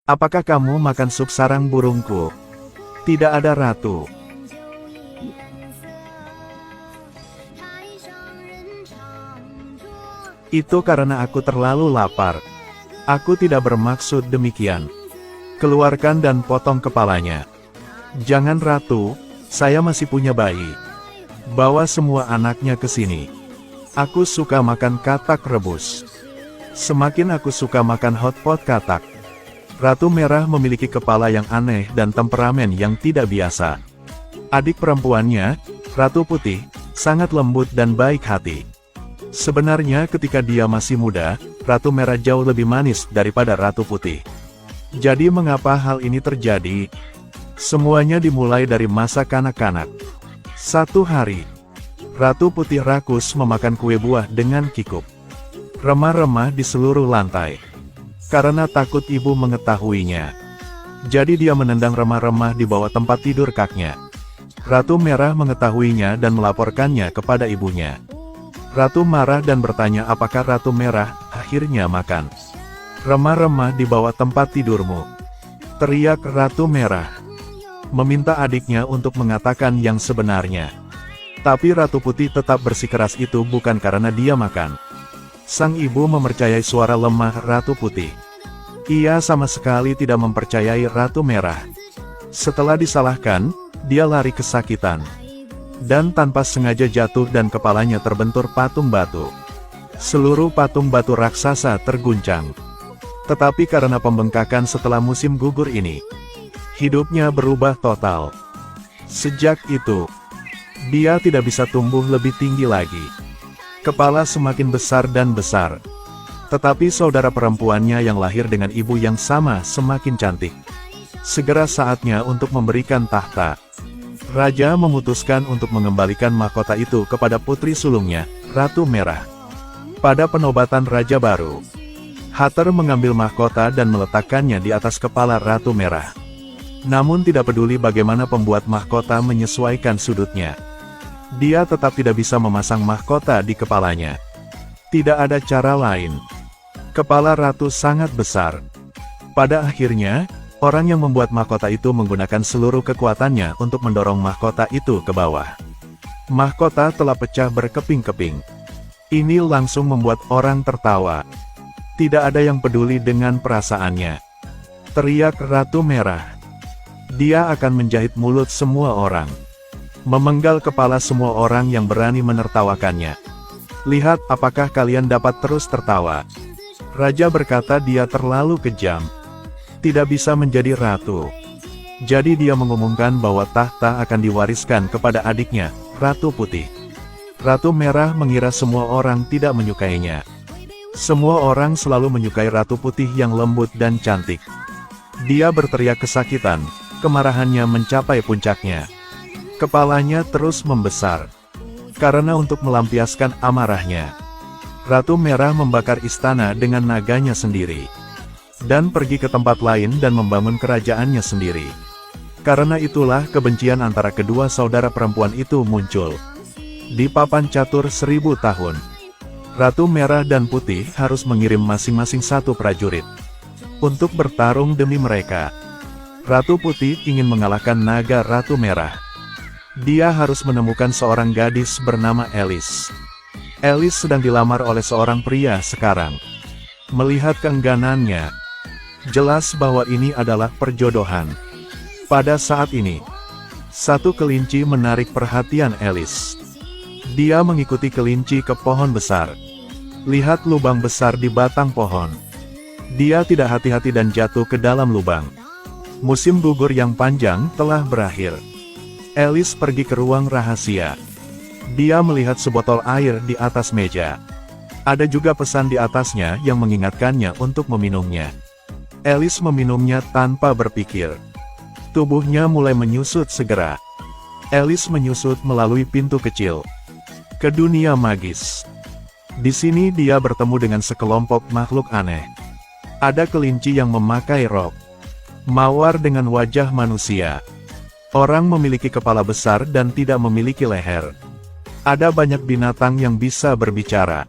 Apakah kamu makan sup sarang burungku? Tidak ada ratu. Itu karena aku terlalu lapar. Aku tidak bermaksud demikian. Keluarkan dan potong kepalanya. Jangan ratu, saya masih punya bayi. Bawa semua anaknya ke sini. Aku suka makan katak rebus. Semakin aku suka makan hotpot katak. Ratu Merah memiliki kepala yang aneh dan temperamen yang tidak biasa. Adik perempuannya, Ratu Putih, sangat lembut dan baik hati. Sebenarnya ketika dia masih muda, Ratu Merah jauh lebih manis daripada Ratu Putih. Jadi mengapa hal ini terjadi? Semuanya dimulai dari masa kanak-kanak. Satu hari, Ratu Putih rakus memakan kue buah dengan kikup. Remah-remah di seluruh lantai. Karena takut ibu mengetahuinya. Jadi dia menendang remah-remah di bawah tempat tidur kaknya. Ratu Merah mengetahuinya dan melaporkannya kepada ibunya. Ratu marah dan bertanya apakah Ratu Merah akhirnya makan remah-remah di bawah tempat tidurmu. Teriak Ratu Merah. Meminta adiknya untuk mengatakan yang sebenarnya. Tapi Ratu Putih tetap bersikeras itu bukan karena dia makan. Sang ibu mempercayai suara lemah Ratu Putih. Ia sama sekali tidak mempercayai Ratu Merah. Setelah disalahkan, dia lari kesakitan. Dan tanpa sengaja jatuh dan kepalanya terbentur patung batu. Seluruh patung batu raksasa terguncang. Tetapi karena pembengkakan setelah musim gugur ini, hidupnya berubah total. Sejak itu, dia tidak bisa tumbuh lebih tinggi lagi. Kepala semakin besar dan besar. Tetapi saudara perempuannya yang lahir dengan ibu yang sama semakin cantik. Segera saatnya untuk memberikan tahta. Raja memutuskan untuk mengembalikan mahkota itu kepada putri sulungnya, Ratu Merah. Pada penobatan Raja baru, Hatter mengambil mahkota dan meletakkannya di atas kepala Ratu Merah. Namun tidak peduli bagaimana pembuat mahkota menyesuaikan sudutnya. Dia tetap tidak bisa memasang mahkota di kepalanya. Tidak ada cara lain. Kepala Ratu sangat besar. Pada akhirnya, orang yang membuat mahkota itu menggunakan seluruh kekuatannya untuk mendorong mahkota itu ke bawah. Mahkota telah pecah berkeping-keping. Ini langsung membuat orang tertawa. Tidak ada yang peduli dengan perasaannya. Teriak Ratu Merah. Dia akan menjahit mulut semua orang. Memenggal kepala semua orang yang berani menertawakannya. Lihat apakah kalian dapat terus tertawa. Raja berkata dia terlalu kejam. Tidak bisa menjadi ratu. Jadi dia mengumumkan bahwa tahta akan diwariskan kepada adiknya, Ratu Putih. Ratu Merah mengira semua orang tidak menyukainya. Semua orang selalu menyukai Ratu Putih yang lembut dan cantik. Dia berteriak kesakitan, kemarahannya mencapai puncaknya. Kepalanya terus membesar. Karena untuk melampiaskan amarahnya, Ratu Merah membakar istana dengan naganya sendiri. Dan pergi ke tempat lain dan membangun kerajaannya sendiri. Karena itulah kebencian antara kedua saudara perempuan itu muncul. Di papan catur 1000 tahun, Ratu Merah dan Putih harus mengirim masing-masing satu prajurit untuk bertarung demi mereka. Ratu Putih ingin mengalahkan naga Ratu Merah. Dia harus menemukan seorang gadis bernama Alice. Alice sedang dilamar oleh seorang pria sekarang. Melihat keengganannya, jelas bahwa ini adalah perjodohan. Pada saat ini, satu kelinci menarik perhatian Alice. Dia mengikuti kelinci ke pohon besar. Lihat lubang besar di batang pohon. Dia tidak hati-hati dan jatuh ke dalam lubang. Musim gugur yang panjang telah berakhir. Alice pergi ke ruang rahasia. Dia melihat sebotol air di atas meja. Ada juga pesan di atasnya yang mengingatkannya untuk meminumnya. Alice meminumnya tanpa berpikir. Tubuhnya mulai menyusut segera. Alice menyusut melalui pintu kecil ke dunia magis. Di sini dia bertemu dengan sekelompok makhluk aneh. Ada kelinci yang memakai rok mawar dengan wajah manusia. Orang memiliki kepala besar dan tidak memiliki leher. Ada banyak binatang yang bisa berbicara.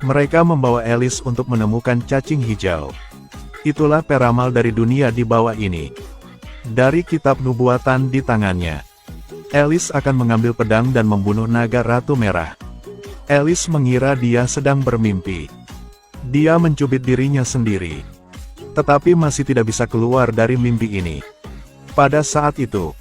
Mereka membawa Alice untuk menemukan cacing hijau. Itulah peramal dari dunia di bawah ini. Dari kitab nubuatan di tangannya, Alice akan mengambil pedang dan membunuh naga Ratu Merah. Alice mengira dia sedang bermimpi. Dia mencubit dirinya sendiri, tetapi masih tidak bisa keluar dari mimpi ini. Pada saat itu,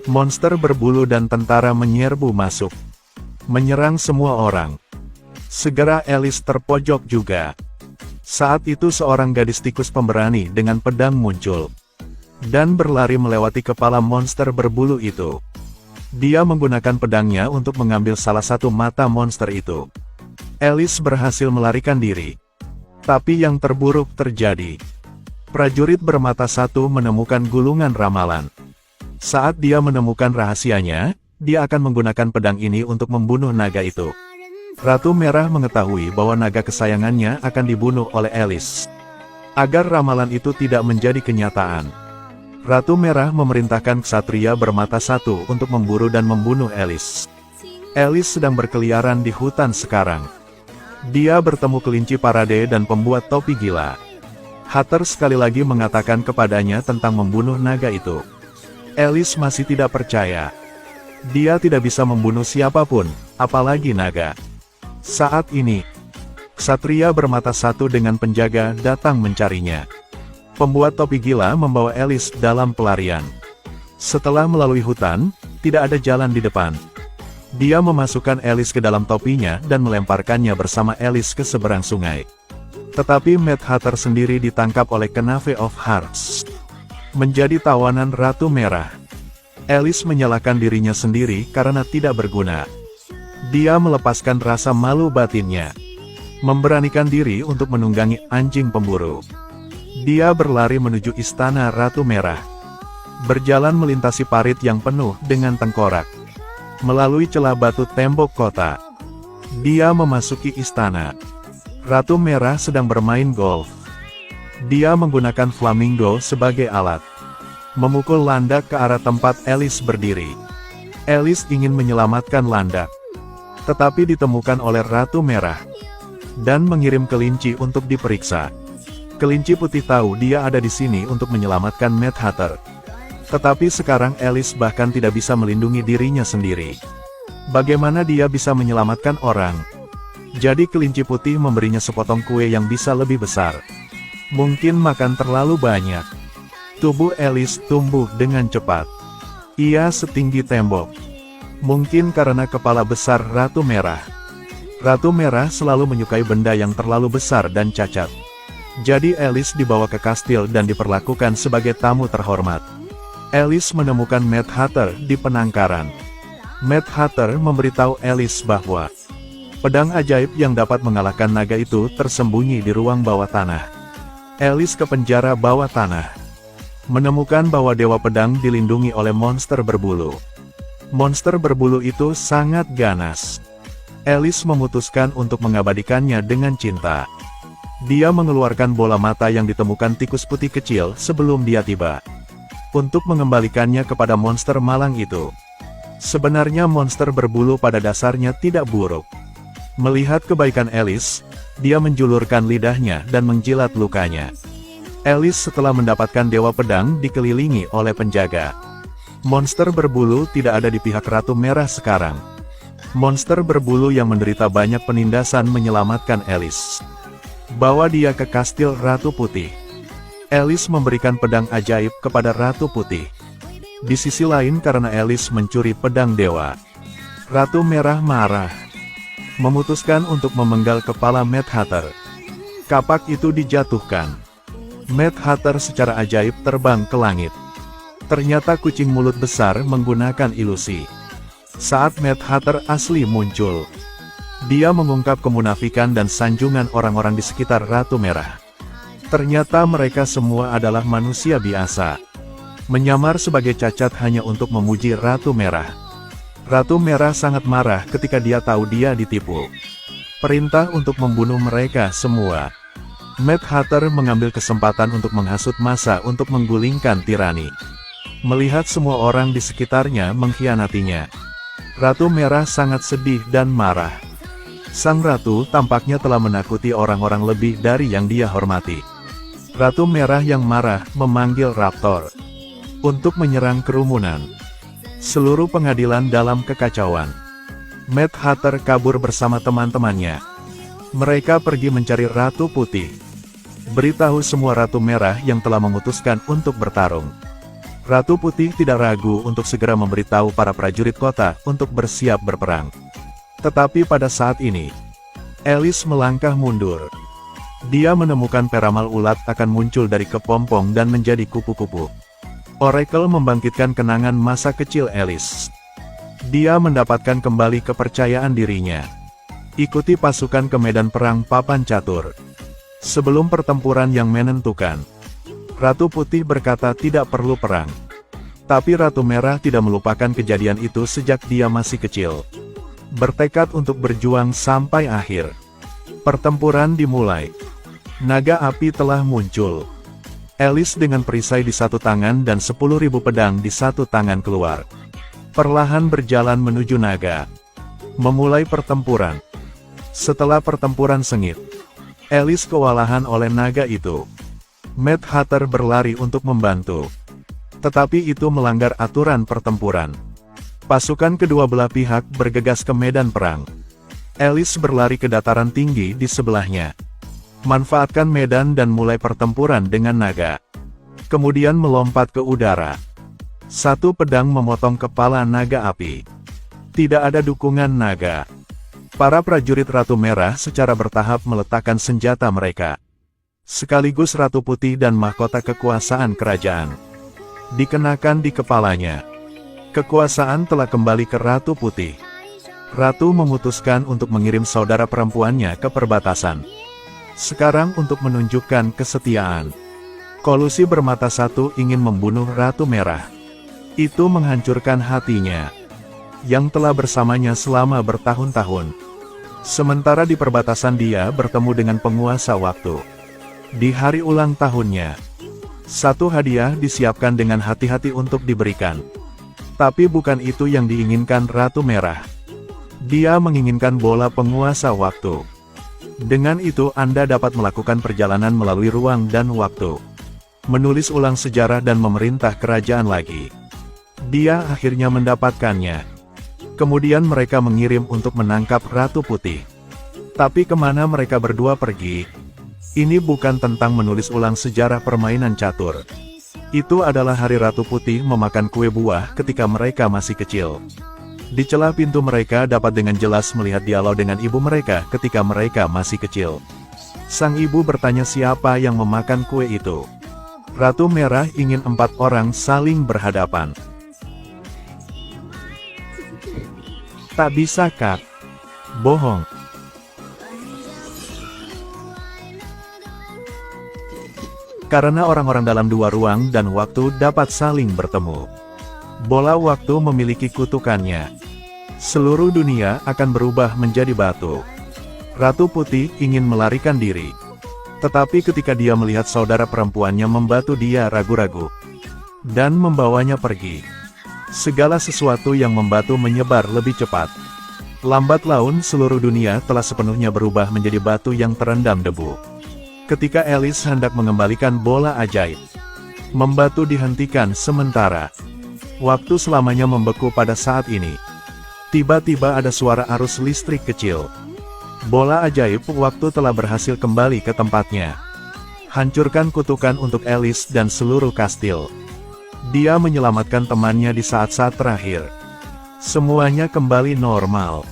monster berbulu dan tentara menyerbu masuk, menyerang semua orang. Segera Alice terpojok juga. Saat itu seorang gadis tikus pemberani dengan pedang muncul, dan berlari melewati kepala monster berbulu itu. Dia menggunakan pedangnya untuk mengambil salah satu mata monster itu. Alice berhasil melarikan diri. Tapi yang terburuk terjadi. Prajurit bermata satu menemukan gulungan ramalan. Saat dia menemukan rahasianya, dia akan menggunakan pedang ini untuk membunuh naga itu. Ratu Merah mengetahui bahwa naga kesayangannya akan dibunuh oleh Alice. Agar ramalan itu tidak menjadi kenyataan, Ratu Merah memerintahkan ksatria bermata satu untuk memburu dan membunuh Alice. Alice sedang berkeliaran di hutan sekarang. Dia bertemu kelinci parade dan pembuat topi gila. Hatter sekali lagi mengatakan kepadanya tentang membunuh naga itu. Alice masih tidak percaya. Dia tidak bisa membunuh siapapun, apalagi naga. Saat ini, ksatria bermata satu dengan penjaga datang mencarinya. Pembuat topi gila membawa Alice dalam pelarian. Setelah melalui hutan, tidak ada jalan di depan. Dia memasukkan Alice ke dalam topinya dan melemparkannya bersama Alice ke seberang sungai. Tetapi Mad Hatter sendiri ditangkap oleh Knave of Hearts, menjadi tawanan Ratu Merah. Alice menyalahkan dirinya sendiri karena tidak berguna. Dia melepaskan rasa malu batinnya, memberanikan diri untuk menunggangi anjing pemburu. Dia berlari menuju istana Ratu Merah. Berjalan melintasi parit yang penuh dengan tengkorak. Melalui celah batu tembok kota, dia memasuki istana. Ratu Merah sedang bermain golf. Dia menggunakan flamingo sebagai alat, memukul landak ke arah tempat Alice berdiri. Alice ingin menyelamatkan landak, tetapi ditemukan oleh Ratu Merah, dan mengirim kelinci untuk diperiksa. Kelinci putih tahu dia ada di sini untuk menyelamatkan Mad Hatter. Tetapi sekarang Alice bahkan tidak bisa melindungi dirinya sendiri. Bagaimana dia bisa menyelamatkan orang? Jadi kelinci putih memberinya sepotong kue yang bisa lebih besar. Mungkin makan terlalu banyak. Tubuh Alice tumbuh dengan cepat. Ia setinggi tembok. Mungkin karena kepala besar Ratu Merah. Ratu Merah selalu menyukai benda yang terlalu besar dan cacat. Jadi Alice dibawa ke kastil dan diperlakukan sebagai tamu terhormat. Alice menemukan Mad Hatter di penangkaran. Mad Hatter memberitahu Alice bahwa pedang ajaib yang dapat mengalahkan naga itu tersembunyi di ruang bawah tanah. Alice ke penjara bawah tanah, menemukan bahwa Dewa Pedang dilindungi oleh monster berbulu. Monster berbulu itu sangat ganas. Alice memutuskan untuk mengabadikannya dengan cinta. Dia mengeluarkan bola mata yang ditemukan tikus putih kecil sebelum dia tiba, untuk mengembalikannya kepada monster malang itu. Sebenarnya monster berbulu pada dasarnya tidak buruk. Melihat kebaikan Alice, dia menjulurkan lidahnya dan menjilat lukanya. Alice setelah mendapatkan Dewa Pedang dikelilingi oleh penjaga. Monster berbulu tidak ada di pihak Ratu Merah sekarang. Monster berbulu yang menderita banyak penindasan menyelamatkan Alice, bawa dia ke kastil Ratu Putih. Alice memberikan pedang ajaib kepada Ratu Putih. Di sisi lain karena Alice mencuri pedang dewa, Ratu Merah marah, memutuskan untuk memenggal kepala Mad Hatter. Kapak itu dijatuhkan. Mad Hatter secara ajaib terbang ke langit. Ternyata kucing mulut besar menggunakan ilusi. Saat Mad Hatter asli muncul, dia mengungkap kemunafikan dan sanjungan orang-orang di sekitar Ratu Merah. Ternyata mereka semua adalah manusia biasa, menyamar sebagai cacat hanya untuk memuji Ratu Merah. Ratu Merah sangat marah ketika dia tahu dia ditipu. Perintah untuk membunuh mereka semua. Mad Hatter mengambil kesempatan untuk menghasut massa untuk menggulingkan tirani. Melihat semua orang di sekitarnya mengkhianatinya, Ratu Merah sangat sedih dan marah. Sang Ratu tampaknya telah menakuti orang-orang lebih dari yang dia hormati. Ratu Merah yang marah memanggil Raptor untuk menyerang kerumunan. Seluruh pengadilan dalam kekacauan. Mad Hatter kabur bersama teman-temannya. Mereka pergi mencari Ratu Putih. Beritahu semua Ratu Merah yang telah memutuskan untuk bertarung. Ratu Putih tidak ragu untuk segera memberitahu para prajurit kota untuk bersiap berperang. Tetapi pada saat ini, Alice melangkah mundur. Dia menemukan peramal ulat akan muncul dari kepompong dan menjadi kupu-kupu. Oracle membangkitkan kenangan masa kecil Alice. Dia mendapatkan kembali kepercayaan dirinya. Ikuti pasukan ke medan perang papan catur. Sebelum pertempuran yang menentukan, Ratu Putih berkata tidak perlu perang. Tapi Ratu Merah tidak melupakan kejadian itu sejak dia masih kecil. Bertekad untuk berjuang sampai akhir. Pertempuran dimulai. Naga api telah muncul. Alice dengan perisai di satu tangan dan 10.000 pedang di satu tangan keluar. Perlahan berjalan menuju naga. Memulai pertempuran. Setelah pertempuran sengit, Alice kewalahan oleh naga itu. Mad Hatter berlari untuk membantu. Tetapi itu melanggar aturan pertempuran. Pasukan kedua belah pihak bergegas ke medan perang. Alice berlari ke dataran tinggi di sebelahnya. Manfaatkan medan dan mulai pertempuran dengan naga. Kemudian melompat ke udara. Satu pedang memotong kepala naga api. Tidak ada dukungan naga. Para prajurit Ratu Merah secara bertahap meletakkan senjata mereka. Sekaligus Ratu Putih dan mahkota kekuasaan kerajaan dikenakan di kepalanya. Kekuasaan telah kembali ke Ratu Putih. Ratu memutuskan untuk mengirim saudara perempuannya ke perbatasan. Sekarang untuk menunjukkan kesetiaan, Kolusi bermata satu ingin membunuh Ratu Merah. Itu menghancurkan hatinya, yang telah bersamanya selama bertahun-tahun. Sementara di perbatasan dia bertemu dengan penguasa waktu. Di hari ulang tahunnya, satu hadiah disiapkan dengan hati-hati untuk diberikan. Tapi bukan itu yang diinginkan Ratu Merah. Dia menginginkan bola penguasa waktu. Dengan itu Anda dapat melakukan perjalanan melalui ruang dan waktu. Menulis ulang sejarah dan memerintah kerajaan lagi. Dia akhirnya mendapatkannya. Kemudian mereka mengirim untuk menangkap Ratu Putih. Tapi kemana mereka berdua pergi? Ini bukan tentang menulis ulang sejarah permainan catur. Itu adalah hari Ratu Putih memakan kue buah ketika mereka masih kecil. Di celah pintu mereka dapat dengan jelas melihat dialog dengan ibu mereka ketika mereka masih kecil. Sang ibu bertanya siapa yang memakan kue itu. Ratu Merah ingin 4 orang saling berhadapan. Tak bisa, Kak. Bohong. Karena orang-orang dalam dua ruang dan waktu dapat saling bertemu. Bola waktu memiliki kutukannya. Seluruh dunia akan berubah menjadi batu. Ratu Putih ingin melarikan diri. Tetapi ketika dia melihat saudara perempuannya membantu, dia ragu-ragu dan membawanya pergi. Segala sesuatu yang membantu menyebar lebih cepat. Lambat laun seluruh dunia telah sepenuhnya berubah menjadi batu yang terendam debu. Ketika Alice hendak mengembalikan bola ajaib, membatu dihentikan sementara. Waktu selamanya membeku pada saat ini. Tiba-tiba ada suara arus listrik kecil. Bola ajaib waktu telah berhasil kembali ke tempatnya. Hancurkan kutukan untuk Alice dan seluruh kastil. Dia menyelamatkan temannya di saat-saat terakhir. Semuanya kembali normal.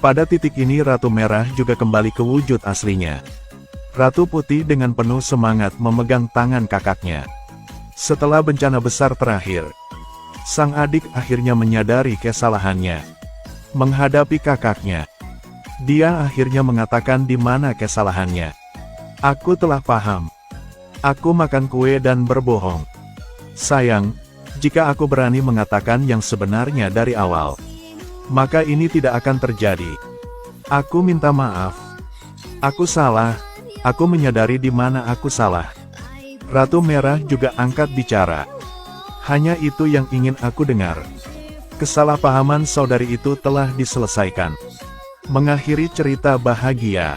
Pada titik ini Ratu Merah juga kembali ke wujud aslinya. Ratu Putih dengan penuh semangat memegang tangan kakaknya. Setelah bencana besar terakhir, sang adik akhirnya menyadari kesalahannya. Menghadapi kakaknya, dia akhirnya mengatakan di mana kesalahannya. Aku telah paham. Aku makan kue dan berbohong. Sayang, jika aku berani mengatakan yang sebenarnya dari awal, maka ini tidak akan terjadi. Aku minta maaf. Aku salah. Aku menyadari di mana aku salah. Ratu Merah juga angkat bicara. Hanya itu yang ingin aku dengar. Kesalahpahaman saudari itu telah diselesaikan. Mengakhiri cerita bahagia.